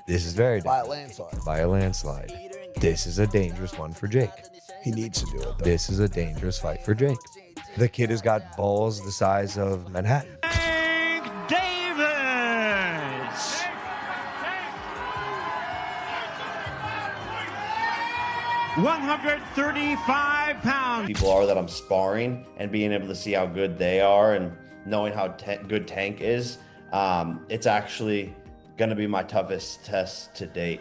This is very By a dangerous. landslide. By a landslide. This is a dangerous one for Jake. He needs to do it, though. This is a dangerous fight for Jake. The kid has got balls the size of Manhattan. Davis! 135 pounds. People are that I'm sparring and being able to see how good they are and knowing how good Tank is, it's actually going to be my toughest test to date.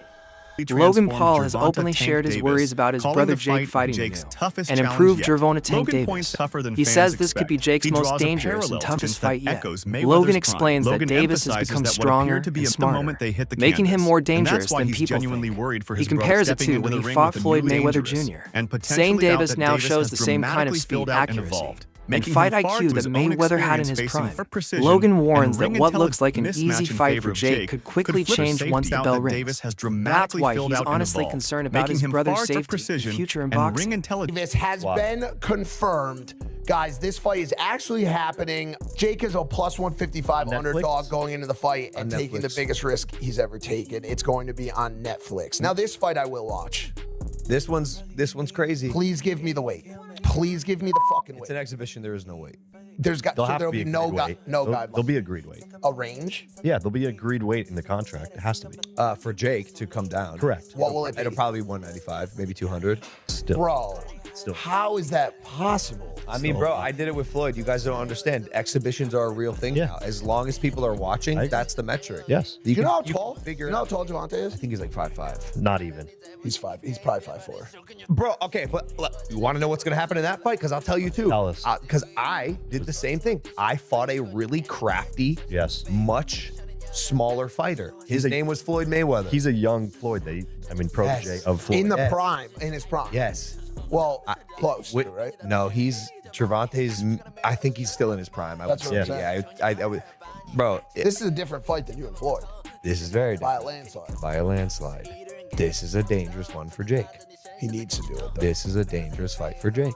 Logan Paul has openly shared his worries about his brother Jake fighting the new and improved Gervonta Tank Davis. He says this could be Jake's most dangerous and toughest fight yet. Logan explains that Davis has become stronger and smarter, making him more dangerous than people think. He compares it to when he fought Floyd Mayweather Jr., saying Davis now shows the same kind of speed accuracy and fight IQ that Mayweather had in his prime. Logan warns that what looks like an easy fight for Jake could quickly change once the bell rings. That's why he's honestly concerned about his brother's safety and future in boxing. This has been confirmed. Guys, this fight is actually happening. Jake is a plus 155 underdog going into the fight and taking the biggest risk he's ever taken. It's going to be on Netflix. Now, this fight I will watch. This one's crazy. Please give me the weight. Please give me the fucking weight. It's an exhibition. There is no weight. There'll be no guideline. There'll be agreed weight. A range? Yeah, there'll be agreed weight in the contract. It has to be. For Jake to come down. Correct. What will it be? It'll probably be 195, maybe 200. Still. Bro, how is that possible? I mean, bro, I did it with Floyd. You guys don't understand. Exhibitions are a real thing now. As long as people are watching, that's the metric. Yes. You know how tall? You know how tall Gervonta is? I think he's like 5'5". Not even. He's probably 5'4". Bro, okay, but look, you want to know what's going to happen in that fight? Because I'll tell you too. Tell us. Because I did the same thing. I fought a really crafty, much smaller fighter. His name was Floyd Mayweather. He's a young Floyd. Protege of Floyd. In his prime. Yes. Well, close, right? No, Gervonta's, I think he's still in his prime. That's what I'm saying. Yeah, I would, bro. This is a different fight than you and Floyd. This is very By a dangerous. landslide. By a landslide. This is a dangerous one for Jake. He needs to do it, though. This is a dangerous fight for Jake.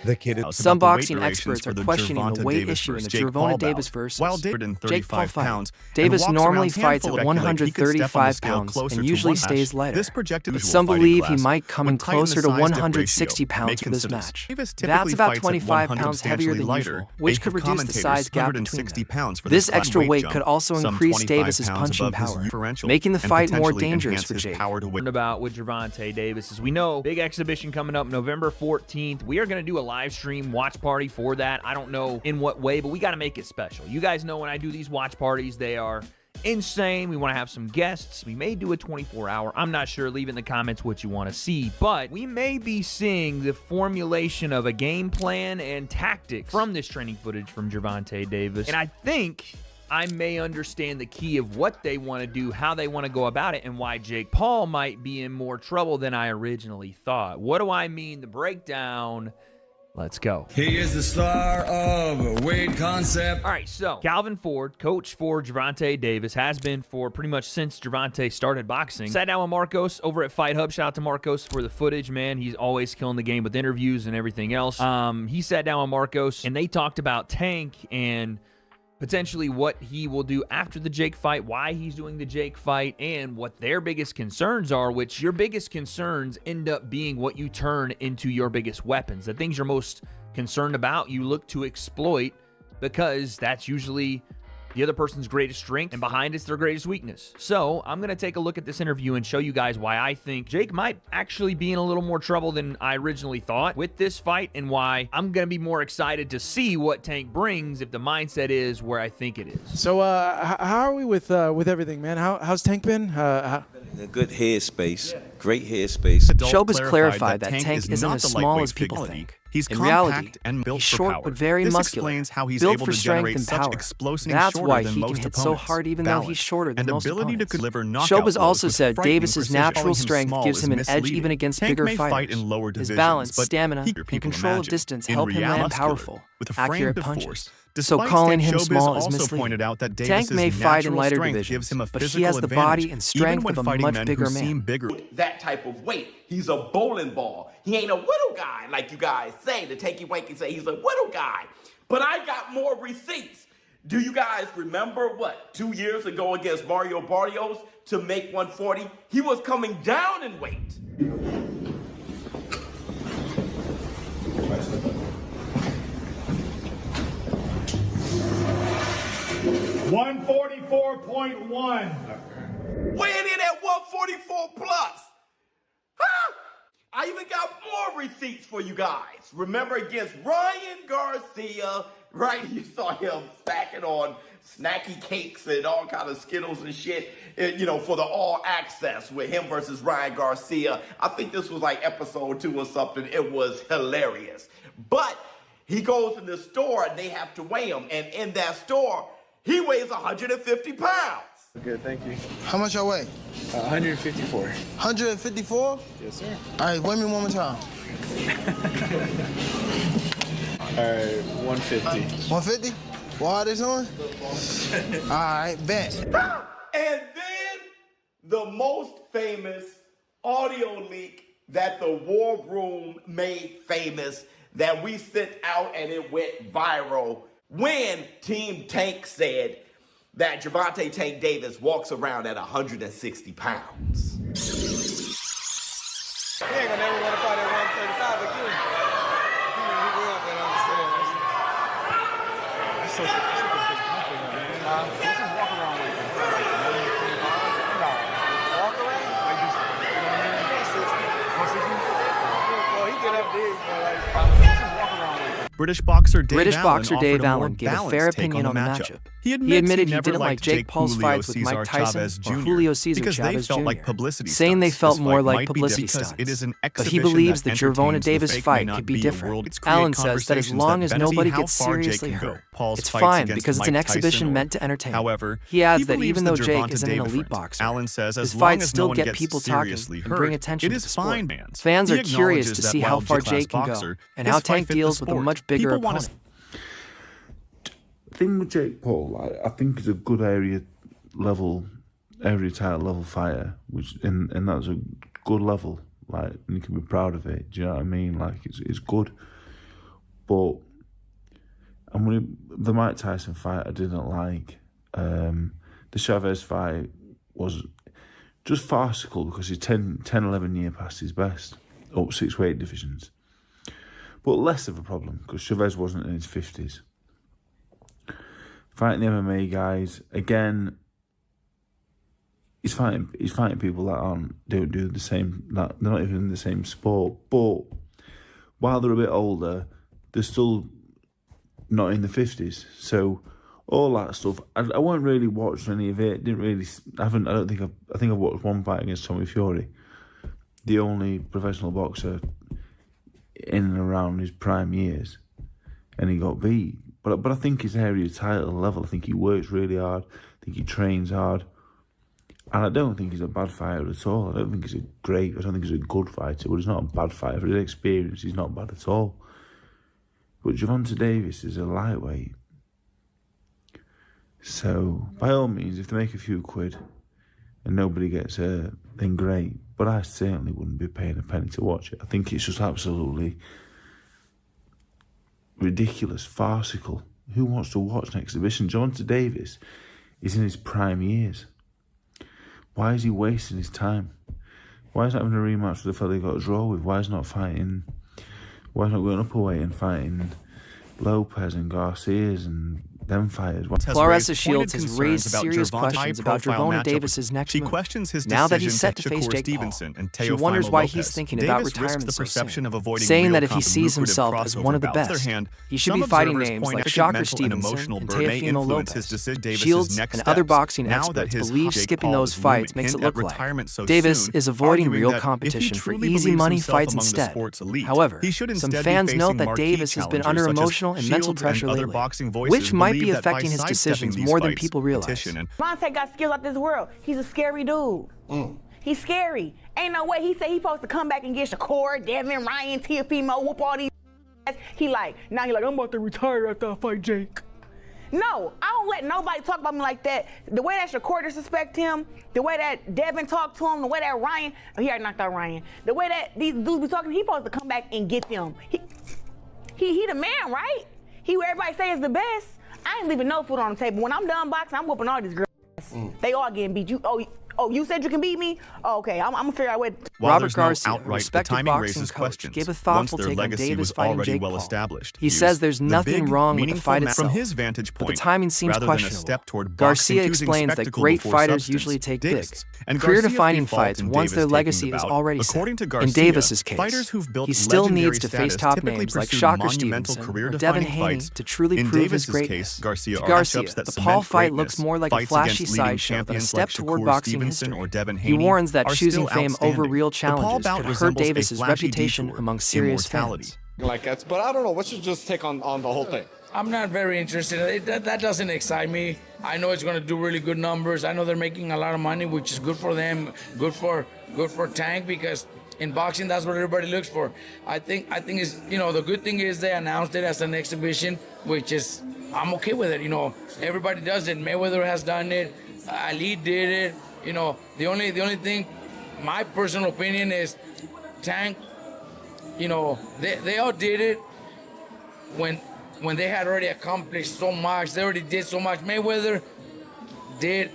The kid is Some boxing experts are questioning the weight issue in the Gervonta Davis versus Jake Paul fight. Davis normally fights at 135 pounds and usually stays lighter, but some believe he might come in closer to 160 pounds for this match. That's about 25 pounds heavier than usual, which could reduce the size gap between them. This extra weight could also increase Davis's punching power, making the fight more dangerous for Jake. About with Gervonta Davis, as we know, big exhibition coming up November 14th. We are going to do a live stream watch party for that. I don't know in what way, but we got to make it special. You guys know when I do these watch parties, they are insane. We want to have some guests. We may do a 24-hour. I'm not sure. Leave in the comments what you want to see, but we may be seeing the formulation of a game plan and tactics from this training footage from Gervonta Davis, and I think I may understand the key of what they want to do, how they want to go about it, and why Jake Paul might be in more trouble than I originally thought. What do I mean? The breakdown. Let's go. He is the star of Weight Concept. All right, so Calvin Ford, coach for Gervonta Davis, has been for pretty much since Gervonta started boxing. Sat down with Marcos over at Fight Hub. Shout out to Marcos for the footage, man. He's always killing the game with interviews and everything else. He sat down with Marcos, and they talked about Tank and potentially what he will do after the Jake fight, why he's doing the Jake fight, and what their biggest concerns are, which your biggest concerns end up being what you turn into your biggest weapons. The things you're most concerned about, you look to exploit because that's usually the other person's greatest strength, and behind it's their greatest weakness. So I'm going to take a look at this interview and show you guys why I think Jake might actually be in a little more trouble than I originally thought with this fight, and why I'm going to be more excited to see what Tank brings if the mindset is where I think it is. So how are we with everything, man? How's Tank been? In a good headspace, great headspace. Showbiz clarified that Tank isn't as small as people think. He's in compact reality, and built he's for short power. but very This muscular, explains how he's built able for to strength generate and such power. explosive That's shorter why than he most can hit so opponents. hard even though he's Balance shorter than and most ability opponents. to deliver knockout Showbiz blows also with said frightening Davis's precision. natural Calling him strength small gives is him an edge misleading. even against Tank bigger may fight fighters. in lower His divisions, balance, but stamina, bigger and people control of imagine. distance In help him land reality, powerful, with a frame accurate to punches. force. So Despite calling saying him Showbiz small is also misleading. pointed out that Tank Davis's may fight in natural lighter strength divisions, gives him a but he physical has the advantage, body and strength even when of a fighting much men bigger who seem man. bigger. That type of weight. He's a bowling ball. He ain't a little guy like you guys say. To take you away and say he's a little guy. But I got more receipts. Do you guys remember what 2 years ago against Mario Barrios? to make 140. He was coming down in weight. 144.1. Weighing in at 144 plus. Huh? I even got more receipts for you guys. Remember against Ryan Garcia, right? You saw him stacking on snacky cakes and all kind of Skittles and shit, you know, for the All Access with him versus Ryan Garcia. I think this was like episode 2 or something. It was hilarious. But he goes in the store and they have to weigh him. And in that store, he weighs 150 pounds. Good, thank you. How much I weigh? 154. 154? Yes, sir. All right, weigh me one more time. All right, 150. 150? What is on? All right, bet. And then the most famous audio leak that the War Room made famous that we sent out and it went viral when Team Tank said that Gervonta Tank Davis walks around at 160 pounds. He ain't gonna never want to fight at 135 again. He grew up and understand. That's such a big company, man. This is walk around with him. No, walk around? Like just, you know what I mean? 160? 160? Well, he get up big, but like, this is walk around with him. British boxer Dave Allen gave a fair opinion on the matchup. He admitted he didn't like Jake Paul's fights with Mike Tyson or Julio Cesar Chavez Jr., saying they felt more like publicity stunts. But he believes the Gervonta Davis fight could be different. Allen says that as long as nobody gets seriously hurt, it's fine because it's an exhibition meant to entertain. However, he adds that even though Jake is an elite boxer, his fights still get people talking and bring attention to the sport. Fans are curious to see how far Jake can go and how Tank deals with a much bigger opponent. The thing with Jake Paul, I think he's a good area title level fighter, and that's a good level, like, and you can be proud of it. Do you know what I mean? Like, it's good, but the Mike Tyson fight I didn't like. The Chavez fight was just farcical because he's 11 years past his best, up 6 weight divisions. But less of a problem because Chavez wasn't in his 50s. Fighting the MMA guys, again, he's fighting people that don't do the same, that they're not even in the same sport. But while they're a bit older, they're still not in the 50s. So all that stuff, I won't really watch any of it. I think I've watched one fight against Tommy Fury, the only professional boxer in and around his prime years, and he got beat. But I think his area title level, I think he works really hard, I think he trains hard, and I don't think he's a bad fighter at all. I don't think he's a good fighter, but he's not a bad fighter. For his experience, he's not bad at all. But Gervonta Davis is a lightweight. So, by all means, if they make a few quid and nobody gets hurt, then great. But I certainly wouldn't be paying a penny to watch it. I think it's just absolutely ridiculous, farcical. Who wants to watch an exhibition? Gervonta Davis is in his prime years. Why is he wasting his time? Why is he having a rematch with the fella he got a draw with? Why is he not fighting? Why is he not going up a weight and fighting Lopez and Garcias and them fighters? Clarissa Shields has raised serious questions about Gervonta Davis's next move. Now that he's set to face Jake Paul, she wonders why he's thinking about retirement so soon, saying that if he sees himself as one of the best, he should be fighting names like Shocker Stevenson and Teofimo Lopez. Shields and other boxing experts believe skipping those fights makes it look like Davis is avoiding real competition for easy money fights instead. However, some fans note that Davis has been under emotional and mental pressure lately, which might be affecting his decisions more than people realize. Gervonta got skills out this world. He's a scary dude. He's scary. Ain't no way he said he's supposed to come back and get Shakur, Devin, Ryan, Teofimo, whoop all these ass. He like, I'm about to retire after I fight Jake. No, I don't let nobody talk about me like that. The way that Shakur disrespect him, the way that Devin talked to him, the way that Ryan, he already knocked out Ryan. The way that these dudes be talking, he supposed to come back and get them. He the man, right? He who everybody say is the best. I ain't leaving no food on the table. When I'm done boxing, I'm whooping all these girls. They all getting beat. Oh, you said you can beat me? Oh, okay, I'm gonna figure out what. Robert Garcia, respected boxing coach, gave a thoughtful take on Davis fighting Jake Paul. He says there's nothing wrong with the fight itself, from his vantage point, but the timing seems rather than a questionable. step toward Garcia boxing, explains that great fighters usually take big, and career-defining Garcia fights once their legacy is already according set. to Garcia, In Davis's case, fighters who've built he still needs to legendary face top status names like typically Shocker pursue monumental Stevenson or career-defining Devin Haney fights. to truly In prove his Davis's greatness. case, Garcia To are Garcia, matchups that the cement Paul fight greatness. looks more like a Fights flashy against leading sideshow than a champions step like toward Shakur boxing Stevenson history. or Devin He Haney warns that are choosing still fame over outstanding. real The Paul challenges bout could hurt resembles a Davis's flashy reputation detour, among serious immortality. fans. Like that, but I don't know. What's your just take on the whole thing? I'm not very interested. That doesn't excite me. I know it's going to do really good numbers. I know they're making a lot of money, which is good for them, good for Tank, because in boxing that's what everybody looks for. I think is, you know, the good thing is they announced it as an exhibition, which is, I'm okay with it. You know, everybody does it. Mayweather has done it. Ali did it. You know, the only thing, my personal opinion is, Tank, you know, they all did it when they had already accomplished so much. They already did so much. Mayweather did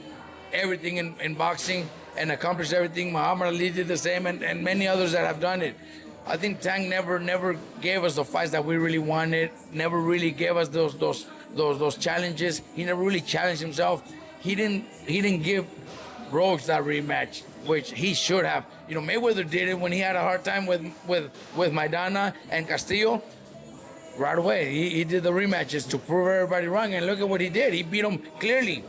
everything in boxing and accomplished everything. Muhammad Ali did the same, and many others that have done it. I think Tank never gave us the fights that we really wanted. Never really gave us those challenges. He never really challenged himself. He didn't give Rhodes that rematch, which he should have. You know, Mayweather did it when he had a hard time with Maidana and Castillo. Right away, he did the rematches to prove everybody wrong, and look at what he did. He beat him clearly.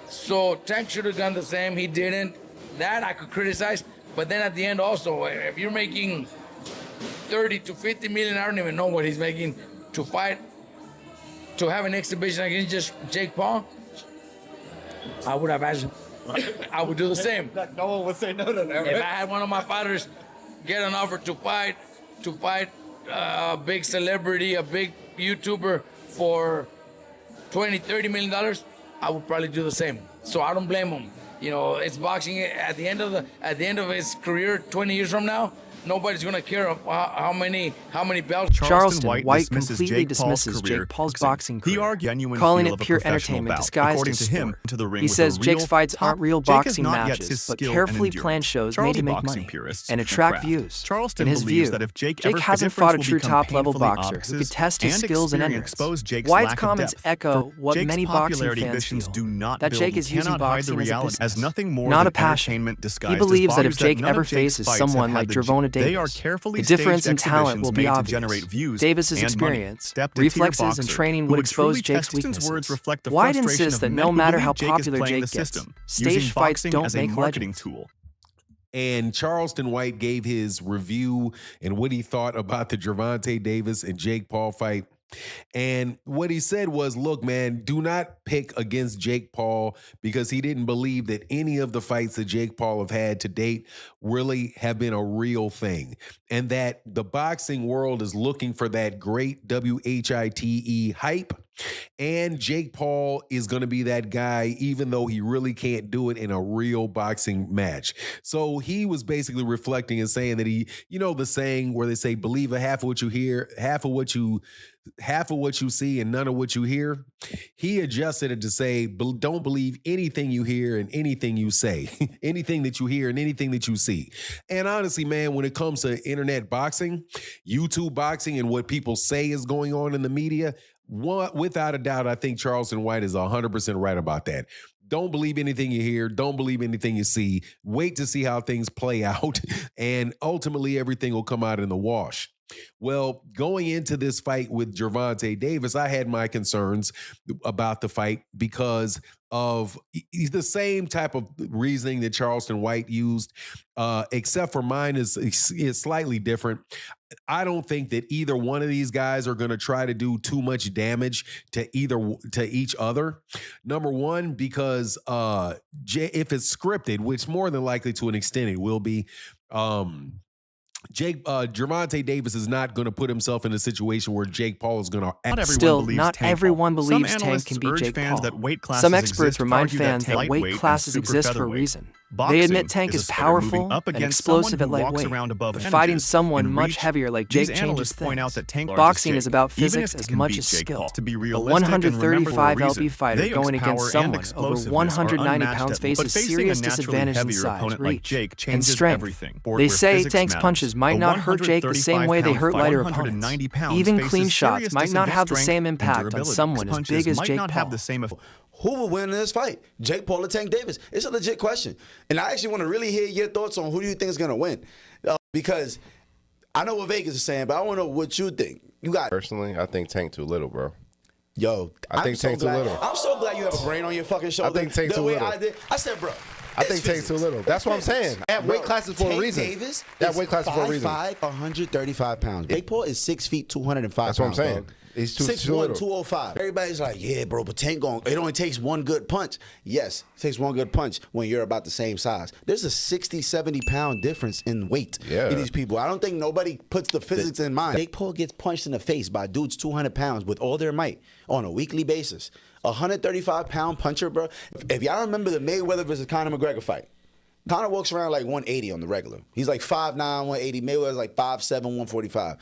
So Tank should have done the same. He didn't. That I could criticize, but then at the end also, if you're making 30 to 50 million, I don't even know what he's making to fight, to have an exhibition against just Jake Paul, I would have asked. I would do the same. No one would say no to that. Right? If I had one of my fighters get an offer to fight a big celebrity, a big YouTuber for $20-30 million, I would probably do the same. So I don't blame him. You know, it's boxing. At the end of his career, 20 years from now, nobody's gonna care of how many belts. Charleston White completely dismisses Jake Paul's boxing career, calling it pure entertainment disguised as sport. He says Jake's fights aren't real boxing matches, but carefully planned shows made to make money and attract views. In his view, Jake hasn't fought a true top-level boxer who could test his skills and endurance. White's comments echo what many boxing fans feel, that Jake is using boxing as a business, not a passion. He believes that if Jake ever faces someone like Gervonta Davis, the difference in talent will be obvious. Davis's experience, reflexes, and training would expose Jake's weaknesses. White insists that no matter how popular Jake gets, stage fights don't make legends. And Charleston White gave his review and what he thought about the Gervonta Davis and Jake Paul fight. And what he said was, look, man, do not pick against Jake Paul because he didn't believe that any of the fights that Jake Paul have had to date really have been a real thing. And that the boxing world is looking for that great WHITE hype. And Jake Paul is going to be that guy, even though he really can't do it in a real boxing match. So he was basically reflecting and saying that he, you know, the saying where they say, believe a half of what you hear, half of what you see and none of what you hear. He adjusted it to say, don't believe anything you hear and anything you say, anything that you hear and anything that you see. And honestly, man, when it comes to internet boxing, YouTube boxing, and what people say is going on in the media, without a doubt, I think Charleston White is 100% right about that. Don't believe anything you hear. Don't believe anything you see. Wait to see how things play out, and ultimately everything will come out in the wash. Well, going into this fight with Gervonta Davis, I had my concerns about the fight because of the same type of reasoning that Charleston White used, except for mine is slightly different. I don't think that either one of these guys are going to try to do too much damage to each other. Number one, because if it's scripted, which more than likely to an extent it will be, Gervonta Davis is not going to put himself in a situation where Jake Paul is going to. Not everyone believes Tank can beat Jake Paul. Some experts remind fans that weight classes exist for a reason. They admit Tank is powerful and explosive at lightweight, but fighting someone much heavier like Jake changes things. Boxing is about physics as much as skill. A 135 lb fighter going against someone over 190 pounds faces serious disadvantage in size, reach, and strength. They say Tank's punches might not hurt Jake the same way they hurt lighter opponents. Even clean shots might not have the same impact on someone as big as Jake Paul. Who will win in this fight? Jake Paul or Tank Davis? It's a legit question. And I actually want to really hear your thoughts on who do you think is going to win. Because I know what Vegas is saying, but I want to know what you think. You got Personally, I think Tank too little, bro. Yo, I think Tank too little. I'm so glad you have a brain on your fucking shoulder. I think Tank too little. I said, bro. I think Tank's too little. That's what I'm saying. That weight class is for a reason. Davis that weight class is for a reason. 5'5", 135 pounds. Jake Paul is 6 feet, 205 pounds. That's what I'm saying. Bro. He's too 6'1", 205. Everybody's like, yeah, bro, but Tank it only takes one good punch. Yes, it takes one good punch when you're about the same size. There's a 60, 70-pound difference in weight in these people. I don't think nobody puts the physics in mind. Jake Paul gets punched in the face by dudes 200 pounds with all their might on a weekly basis. A 135-pound puncher, bro. If y'all remember the Mayweather versus Conor McGregor fight, Conor walks around like 180 on the regular. He's like 5'9", 180. Mayweather's like 5'7", 145.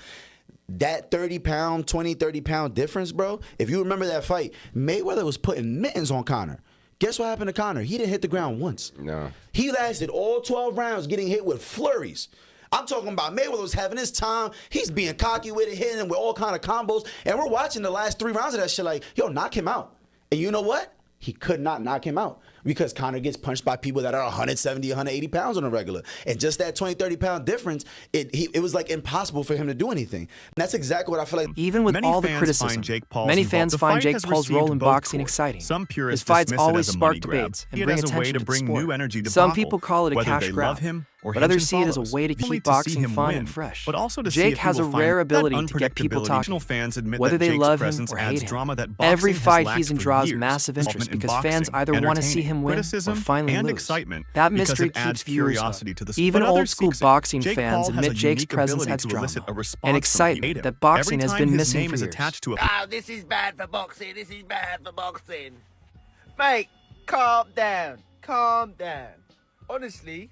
That 30-pound, 20, 30-pound difference, bro, if you remember that fight, Mayweather was putting mittens on Conor. Guess what happened to Conor? He didn't hit the ground once. No. He lasted all 12 rounds getting hit with flurries. I'm talking about Mayweather was having his time. He's being cocky with it, hitting him with all kind of combos. And we're watching the last 3 rounds of that shit like, yo, knock him out. And you know what? He could not knock him out because Conor gets punched by people that are 170, 180 pounds on a regular. And just that 20, 30-pound difference, it was like impossible for him to do anything. And that's exactly what I feel like. Even with all the criticism, many fans find Jake Paul's role in boxing exciting. His fights always spark debates and bring attention to the sport. Some people call it a cash grab, but others see it as a way to keep boxing fun and fresh. Jake has a rare ability to get people talking, whether they love him or hate him. Every fight he's in draws massive interest because fans either want to see him win or finally lose. That mystery keeps viewers hooked. Even old-school boxing fans admit Jake's presence adds drama and excitement that boxing has been missing for years. Oh, this is bad for boxing. This is bad for boxing. Mate, calm down. Calm down. Honestly,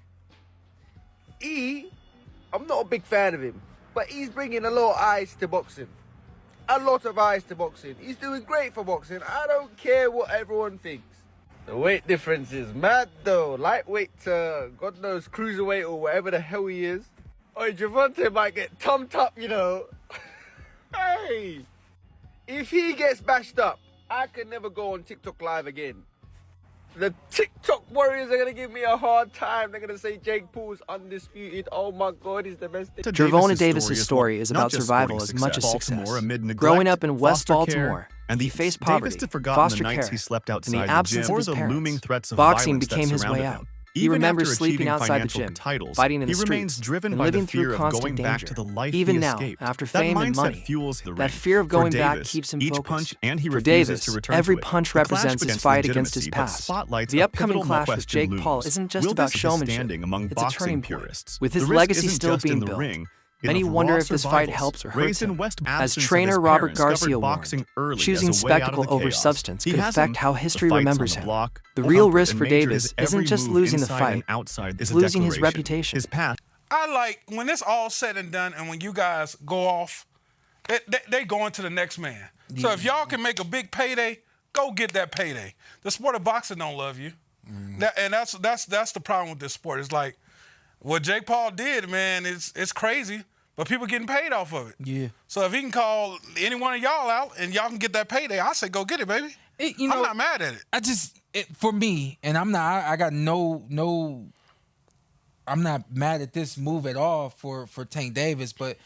I'm not a big fan of him, but he's bringing a lot of eyes to boxing. A lot of eyes to boxing. He's doing great for boxing. I don't care what everyone thinks. The weight difference is mad though. Lightweight to, God knows, cruiserweight or whatever the hell he is. Oh, Gervonta might get thumped up, you know. Hey, if he gets bashed up, I can never go on TikTok live again. The TikTok warriors are going to give me a hard time. They're going to say Jake Paul's undisputed. Oh my God, he's the best. Gervonta Davis' story is about survival as much as success. Growing up in West Baltimore, he faced poverty, foster care, and the absence of his parents. Boxing became his way out. He remembers sleeping outside the gym, fighting in the streets, and living through constant danger. Even now, after fame and money, that fear of going back keeps him focused. For Davis, every punch represents his fight against his past. The upcoming clash with Jake Paul isn't just about showmanship, it's a turning point. With his legacy still being built, many wonder if this fight helps or hurts him. As trainer Robert Garcia warned, choosing spectacle over substance could affect how history remembers him. The real risk for Davis isn't just losing the fight, it's losing his reputation. I like, when it's all said and done and when you guys go off, they go into the next man. So if y'all can make a big payday, go get that payday. The sport of boxing don't love you. And that's the problem with this sport. It's like, what Jake Paul did, man, it's crazy. But people getting paid off of it. Yeah. So if he can call any one of y'all out and y'all can get that payday, I say go get it, baby. I'm not mad at it. For me, and I'm not mad at this move at all for Tank Davis, but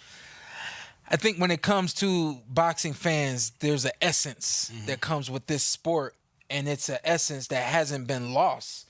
I think when it comes to boxing fans, there's an essence that comes with this sport, and it's an essence that hasn't been lost.